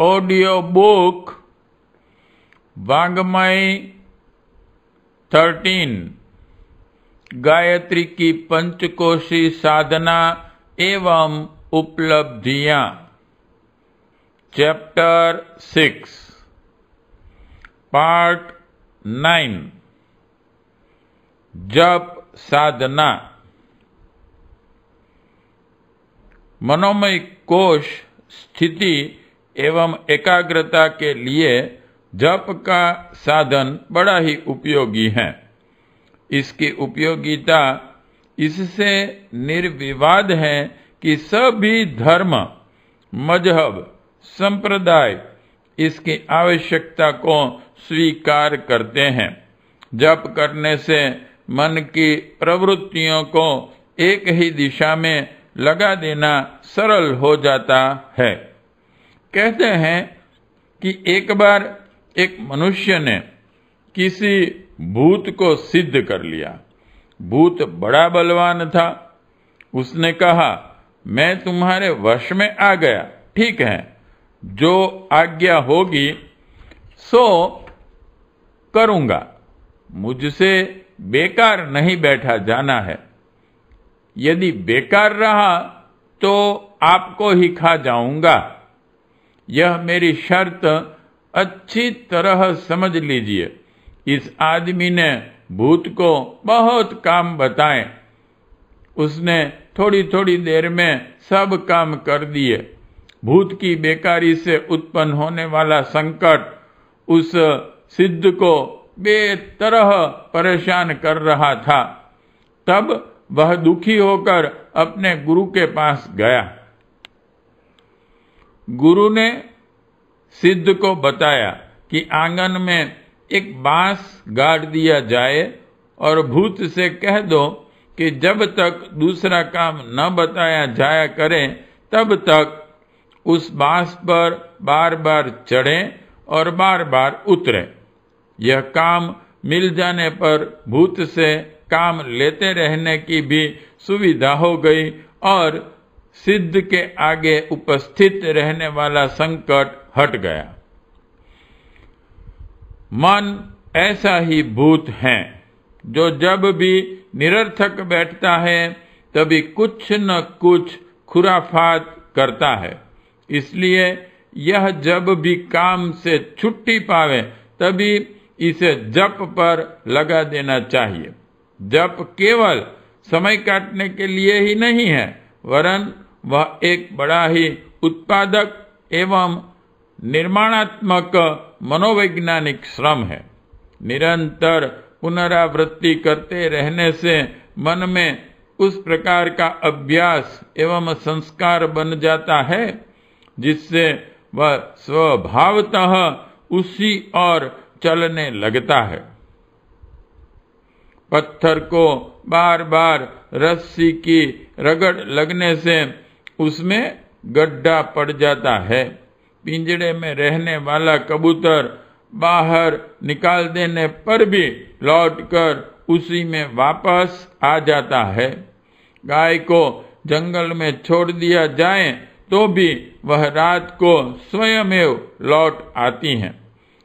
Audio book वाङ्मय 13 गायत्री की पंचकोशी साधना एवं उपलब्धियां, चैप्टर 6 पार्ट 9 जप साधना। मनोमय कोश स्थिति एवं एकाग्रता के लिए जप का साधन बड़ा ही उपयोगी है। इसकी उपयोगिता इससे निर्विवाद है कि सभी धर्म, मजहब, संप्रदाय इसकी आवश्यकता को स्वीकार करते हैं। जप करने से मन की प्रवृत्तियों को एक ही दिशा में लगा देना सरल हो जाता है। कहते हैं कि एक बार एक मनुष्य ने किसी भूत को सिद्ध कर लिया। भूत बड़ा बलवान था। उसने कहा, मैं तुम्हारे वश में आ गया, ठीक है, जो आज्ञा होगी सो करूंगा, मुझसे बेकार नहीं बैठा जाना है। यदि बेकार रहा तो आपको ही खा जाऊंगा। यह मेरी शर्त अच्छी तरह समझ लीजिए। इस आदमी ने भूत को बहुत काम बताए। उसने थोड़ी थोड़ी देर में सब काम कर दिए। भूत की बेकारी से उत्पन्न होने वाला संकट उस सिद्ध को बेतरह परेशान कर रहा था। तब वह दुखी होकर अपने गुरु के पास गया। गुरु ने सिद्ध को बताया कि आंगन में एक बांस गाड़ दिया जाए और भूत से कह दो कि जब तक दूसरा काम न बताया जाया करे तब तक उस बांस पर बार बार चढ़ें और बार बार उतरे। यह काम मिल जाने पर भूत से काम लेते रहने की भी सुविधा हो गई और सिद्ध के आगे उपस्थित रहने वाला संकट हट गया। मन ऐसा ही भूत है जो जब भी निरर्थक बैठता है तभी कुछ न कुछ खुराफात करता है। इसलिए यह जब भी काम से छुट्टी पावे तभी इसे जप पर लगा देना चाहिए। जप केवल समय काटने के लिए ही नहीं है, वरन वह एक बड़ा ही उत्पादक एवं निर्माणात्मक मनोवैज्ञानिक श्रम है। निरंतर पुनरावृत्ति करते रहने से मन में उस प्रकार का अभ्यास एवं संस्कार बन जाता है जिससे वह स्वभावतः उसी ओर चलने लगता है। पत्थर को बार बार रस्सी की रगड़ लगने से उसमें गड्ढा पड़ जाता है। पिंजड़े में रहने वाला कबूतर बाहर निकाल देने पर भी लौटकर उसी में वापस आ जाता है। गाय को जंगल में छोड़ दिया जाए तो भी वह रात को स्वयमेव लौट आती हैं।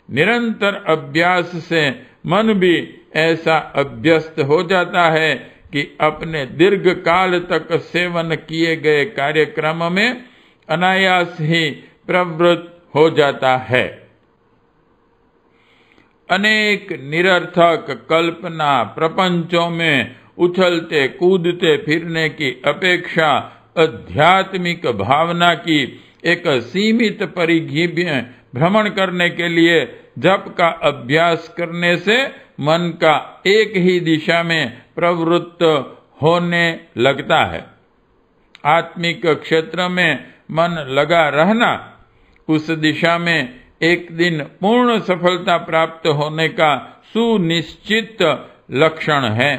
निरंतर अभ्यास से मन भी ऐसा अभ्यस्त हो जाता है कि अपने दीर्घ काल तक सेवन किए गए कार्यक्रम में अनायास ही प्रवृत्त हो जाता है। अनेक निरर्थक कल्पना प्रपंचों में उछलते कूदते फिरने की अपेक्षा आध्यात्मिक भावना की एक सीमित परिधि में भ्रमण करने के लिए जप का अभ्यास करने से मन का एक ही दिशा में प्रवृत्त होने लगता है। आत्मिक क्षेत्र में मन लगा रहना उस दिशा में एक दिन पूर्ण सफलता प्राप्त होने का सुनिश्चित लक्षण है।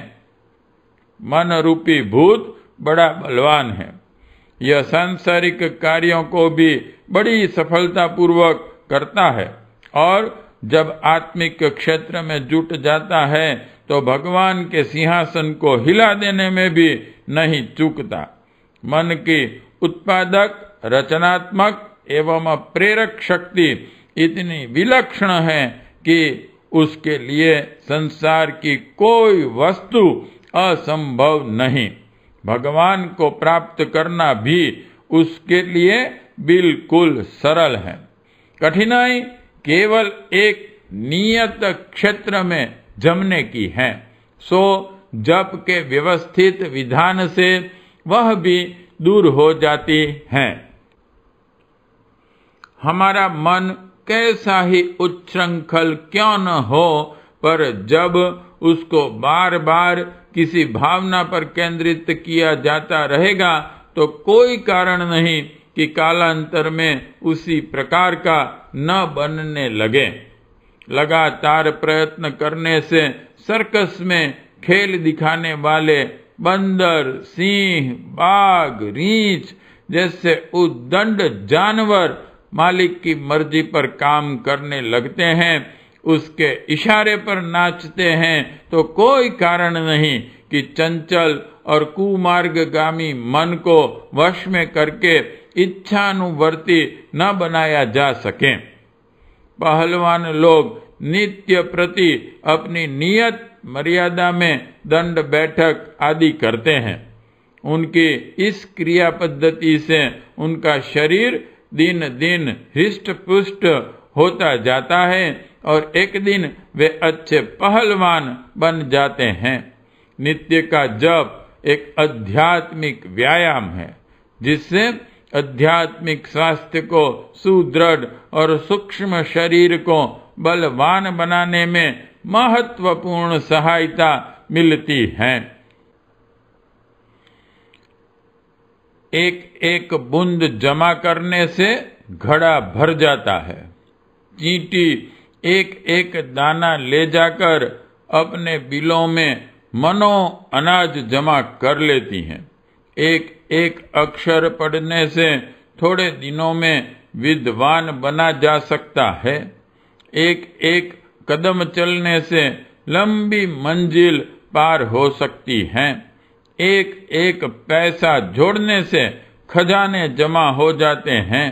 मन रूपी भूत बड़ा बलवान है। यह सांसारिक कार्यों को भी बड़ी सफलतापूर्वक करता है और जब आत्मिक क्षेत्र में जुट जाता है तो भगवान के सिंहासन को हिला देने में भी नहीं चूकता। मन की उत्पादक, रचनात्मक एवं प्रेरक शक्ति इतनी विलक्षण है कि उसके लिए संसार की कोई वस्तु असंभव नहीं। भगवान को प्राप्त करना भी उसके लिए बिल्कुल सरल है। कठिनाई केवल एक नियत क्षेत्र में जमने की है। सो जप के व्यवस्थित विधान से वह भी दूर हो जाती है। हमारा मन कैसा ही उच्छृंखल क्यों न हो, पर जब उसको बार बार किसी भावना पर केंद्रित किया जाता रहेगा तो कोई कारण नहीं कि कालांतर में उसी प्रकार का न बनने लगे। लगातार प्रयत्न करने से सर्कस में खेल दिखाने वाले बंदर, सिंह, बाघ, रीछ जैसे उद्दंड जानवर मालिक की मर्जी पर काम करने लगते हैं, उसके इशारे पर नाचते हैं, तो कोई कारण नहीं कि चंचल और कुमार्गगामी मन को वश में करके इच्छानुवर्ती न बनाया जा सके। पहलवान लोग नित्य प्रति अपनी नियत मर्यादा में दंड बैठक आदि करते हैं। उनकी इस क्रिया पद्धति से उनका शरीर दिन दिन हृष्ट पुष्ट होता जाता है और एक दिन वे अच्छे पहलवान बन जाते हैं। नित्य का जप एक आध्यात्मिक व्यायाम है, जिससे आध्यात्मिक स्वास्थ्य को सुदृढ़ और सूक्ष्म शरीर को बलवान बनाने में महत्वपूर्ण सहायता मिलती है। एक एक बूंद जमा करने से घड़ा भर जाता है। चींटी एक एक दाना ले जाकर अपने बिलों में मनो अनाज जमा कर लेती हैं। एक एक अक्षर पढ़ने से थोड़े दिनों में विद्वान बना जा सकता है। एक एक कदम चलने से लंबी मंजिल पार हो सकती है। एक एक पैसा जोड़ने से खजाने जमा हो जाते हैं।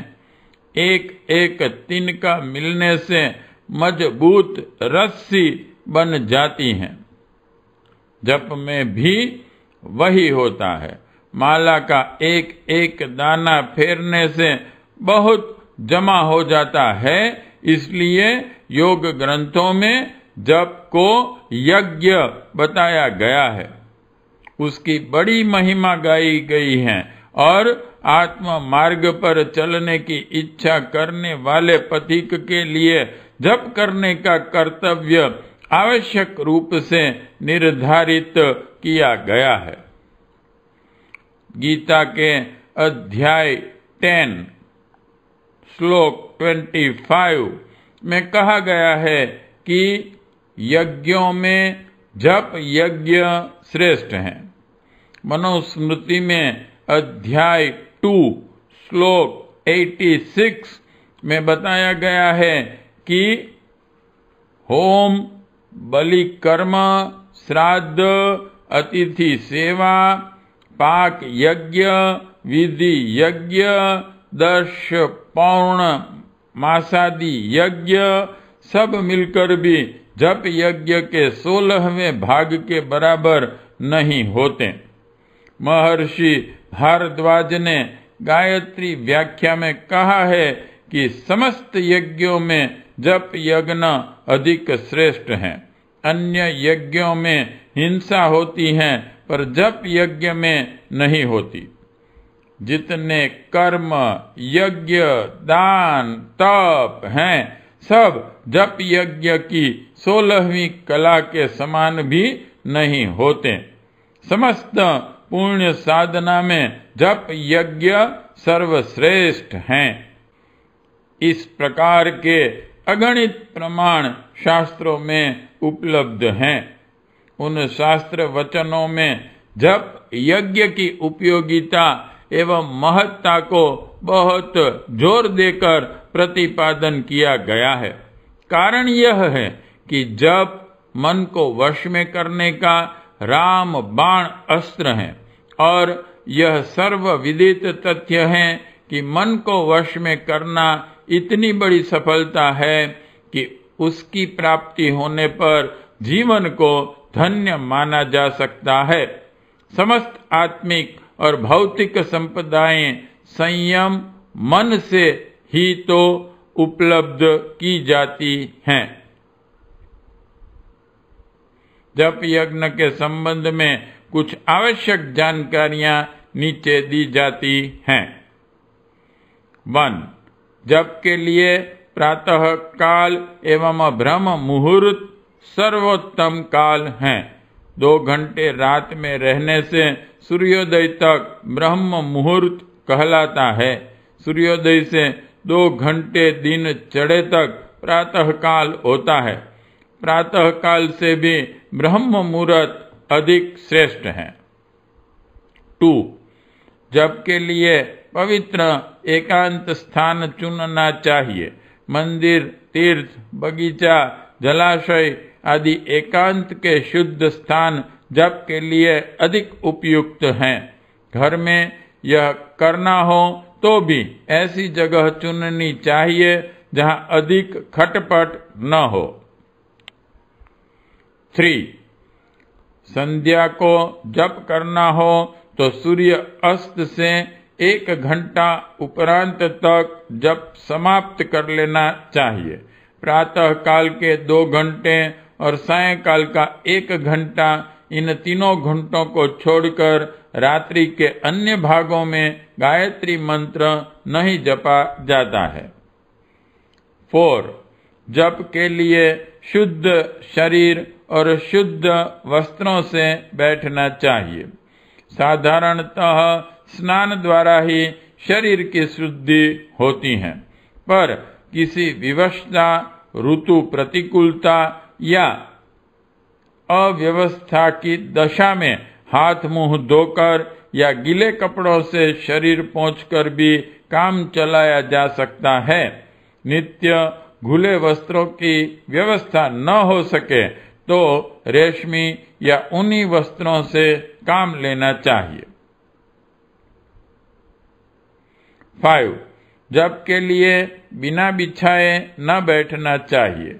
एक एक तिनका मिलने से मजबूत रस्सी बन जाती हैं। जप में भी वही होता है। माला का एक एक दाना फेरने से बहुत जमा हो जाता है। इसलिए योग ग्रंथों में जप को यज्ञ बताया गया है। उसकी बड़ी महिमा गाई गई है और आत्म मार्ग पर चलने की इच्छा करने वाले पथिक के लिए जप करने का कर्तव्य आवश्यक रूप से निर्धारित किया गया है। गीता के अध्याय 10 श्लोक 25 में कहा गया है कि यज्ञों में जप यज्ञ श्रेष्ठ है। मनुस्मृति में अध्याय 2 श्लोक 86 में बताया गया है कि होम, बलि कर्म, श्राद्ध, अतिथि सेवा, पाक यज्ञ, विधि यज्ञ, दर्श पौर्ण मासादि यज्ञ सब मिलकर भी जप यज्ञ के 16वें भाग के बराबर नहीं होते। महर्षि भारद्वाज ने गायत्री व्याख्या में कहा है कि समस्त यज्ञों में जप यज्ञ अधिक श्रेष्ठ है। अन्य यज्ञों में हिंसा होती है पर जप यज्ञ में नहीं होती। जितने कर्म, यज्ञ, दान, तप हैं, सब जप यज्ञ की 16वीं कला के समान भी नहीं होते। समस्त पुण्य साधना में जप यज्ञ सर्वश्रेष्ठ हैं। इस प्रकार के अगणित प्रमाण शास्त्रों में उपलब्ध हैं। उन शास्त्र वचनों में जप यज्ञ की उपयोगिता एवं महत्ता को बहुत जोर देकर प्रतिपादन किया गया है। कारण यह है कि जप मन को वश में करने का राम बाण अस्त्र है और यह सर्वविदित तथ्य है कि मन को वश में करना इतनी बड़ी सफलता है कि उसकी प्राप्ति होने पर जीवन को धन्य माना जा सकता है। समस्त आत्मिक और भौतिक संपदाएं संयम मन से ही तो उपलब्ध की जाती हैं। जप यज्ञ के संबंध में कुछ आवश्यक जानकारियां नीचे दी जाती हैं। 1. जप के लिए प्रातः काल एवं ब्रह्म मुहूर्त सर्वोत्तम काल हैं। 2 घंटे रात में रहने से सूर्योदय तक ब्रह्म मुहूर्त कहलाता है। सूर्योदय से 2 घंटे दिन चढ़े तक प्रातः काल होता है। प्रातः काल से भी ब्रह्म मुहूर्त अधिक श्रेष्ठ है। 2. जप के लिए पवित्र एकांत स्थान चुनना चाहिए। मंदिर, तीर्थ, बगीचा, जलाशय आदि एकांत के शुद्ध स्थान जप के लिए अधिक उपयुक्त हैं। घर में यह करना हो तो भी ऐसी जगह चुननी चाहिए जहां अधिक खटपट न हो। 3. संध्या को जप करना हो तो सूर्य अस्त से 1 घंटा उपरांत तक जप समाप्त कर लेना चाहिए। प्रातः काल के 2 घंटे और सायंकाल का 1 घंटा, इन तीनों घंटों को छोड़कर रात्रि के अन्य भागों में गायत्री मंत्र नहीं जपा जाता है। 4. जप के लिए शुद्ध शरीर और शुद्ध वस्त्रों से बैठना चाहिए। साधारणतः स्नान द्वारा ही शरीर की शुद्धि होती है, पर किसी विवशता, ऋतु प्रतिकूलता या अव्यवस्था की दशा में हाथ मुंह धोकर या गीले कपड़ों से शरीर पोंछकर भी काम चलाया जा सकता है। नित्य घुले वस्त्रों की व्यवस्था न हो सके तो रेशमी या ऊनी वस्त्रों से काम लेना चाहिए। 5. जप के लिए बिना बिछाए न बैठना चाहिए।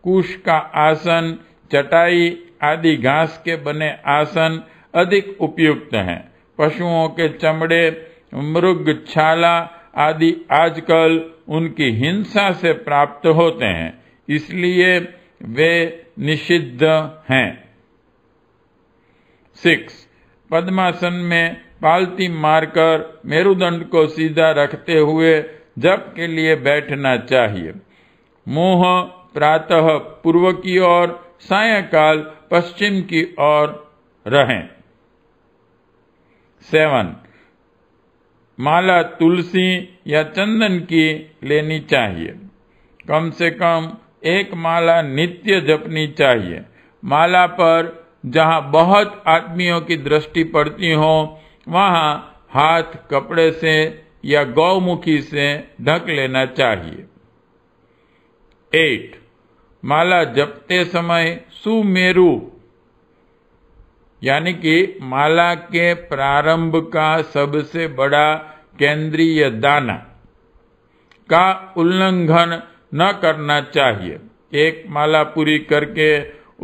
कुश का आसन, चटाई आदि घास के बने आसन अधिक उपयुक्त हैं। पशुओं के चमड़े, मृगछाला आदि आजकल उनकी हिंसा से प्राप्त होते हैं, इसलिए वे निषिद्ध हैं। 6. पद्मासन में पालती मारकर मेरुदंड को सीधा रखते हुए जप के लिए बैठना चाहिए। मुंह प्रातः पूर्व की ओर, सायंकाल पश्चिम की ओर रहें। 7. माला तुलसी या चंदन की लेनी चाहिए। कम से कम 1 माला नित्य जपनी चाहिए। माला पर जहां बहुत आदमियों की दृष्टि पड़ती हो वहां हाथ कपड़े से या गौमुखी से ढक लेना चाहिए। 8. माला जपते समय सुमेरु यानी कि माला के प्रारंभ का सबसे बड़ा केंद्रीय दाना का उल्लंघन न करना चाहिए। 1 माला पूरी करके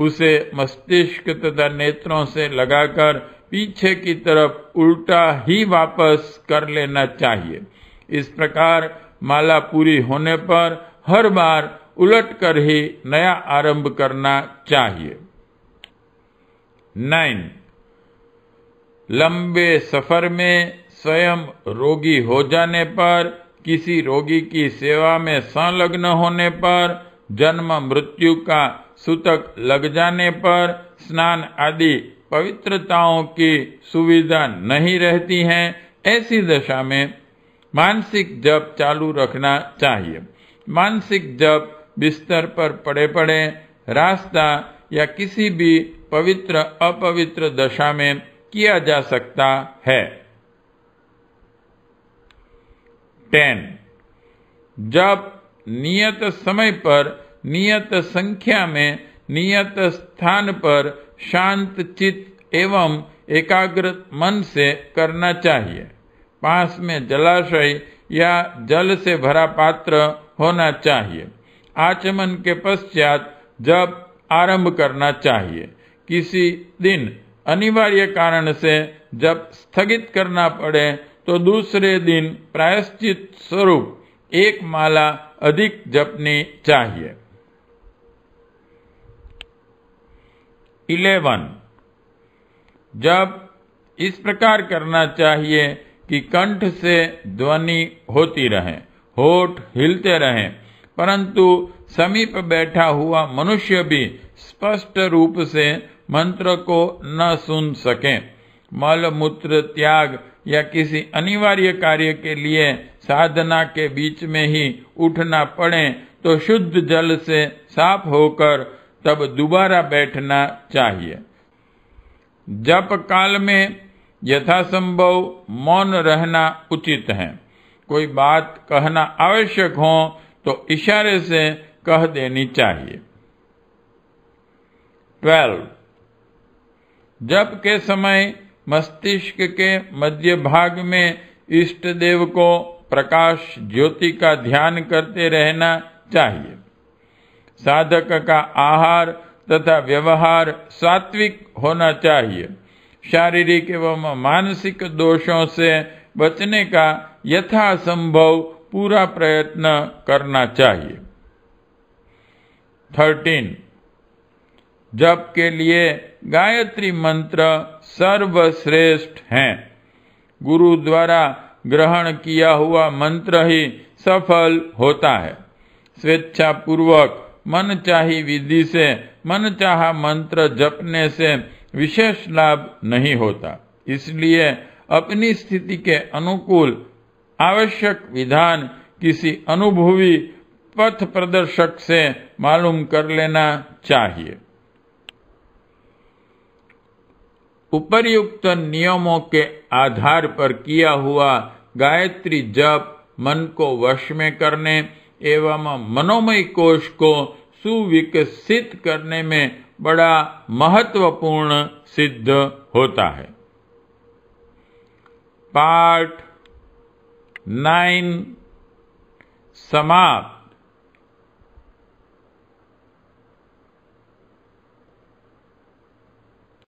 उसे मस्तिष्क तथा नेत्रों से लगाकर पीछे की तरफ उल्टा ही वापस कर लेना चाहिए। इस प्रकार माला पूरी होने पर हर बार उलटकर ही नया आरंभ करना चाहिए। 9. लंबे सफर में स्वयं रोगी हो जाने पर, किसी रोगी की सेवा में संलग्न होने पर, जन्म मृत्यु का सूतक लग जाने पर, स्नान आदि पवित्रताओं की सुविधा नहीं रहती है, ऐसी दशा में मानसिक जप चालू रखना चाहिए। मानसिक जप बिस्तर पर पड़े पड़े, रास्ता या किसी भी पवित्र अपवित्र दशा में किया जा सकता है। 10. जप नियत समय पर, नियत संख्या में, नियत स्थान पर शांत चित्त एवं एकाग्र मन से करना चाहिए। पास में जलाशय या जल से भरा पात्र होना चाहिए। आचमन के पश्चात जप आरंभ करना चाहिए। किसी दिन अनिवार्य कारण से जप स्थगित करना पड़े तो दूसरे दिन प्रायश्चित स्वरूप एक माला अधिक जपनी चाहिए। 11 जब इस प्रकार करना चाहिए कि कंठ से ध्वनि होती रहे, होठ हिलते रहें, परंतु समीप बैठा हुआ मनुष्य भी स्पष्ट रूप से मंत्र को न सुन सके। मल मूत्र त्याग या किसी अनिवार्य कार्य के लिए साधना के बीच में ही उठना पड़े तो शुद्ध जल से साफ होकर तब दोबारा बैठना चाहिए। जप काल में यथासंभव मौन रहना उचित है। कोई बात कहना आवश्यक हो तो इशारे से कह देनी चाहिए। 12 जप के समय मस्तिष्क के मध्य भाग में इष्ट देव को प्रकाश ज्योति का ध्यान करते रहना चाहिए। साधक का आहार तथा व्यवहार सात्विक होना चाहिए। शारीरिक एवं मानसिक दोषों से बचने का यथासंभव पूरा प्रयत्न करना चाहिए। 13 जप के लिए गायत्री मंत्र सर्वश्रेष्ठ हैं। गुरु द्वारा ग्रहण किया हुआ मंत्र ही सफल होता है। स्वेच्छा पूर्वक मनचाही विधि से मनचाहा मंत्र जपने से विशेष लाभ नहीं होता। इसलिए अपनी स्थिति के अनुकूल आवश्यक विधान किसी अनुभवी पथ प्रदर्शक से मालूम कर लेना चाहिए। उपर्युक्त नियमों के आधार पर किया हुआ गायत्री जप मन को वश में करने एवं मनोमय कोश को सुविकसित करने में बड़ा महत्वपूर्ण सिद्ध होता है। पाठ 9 समाप्त।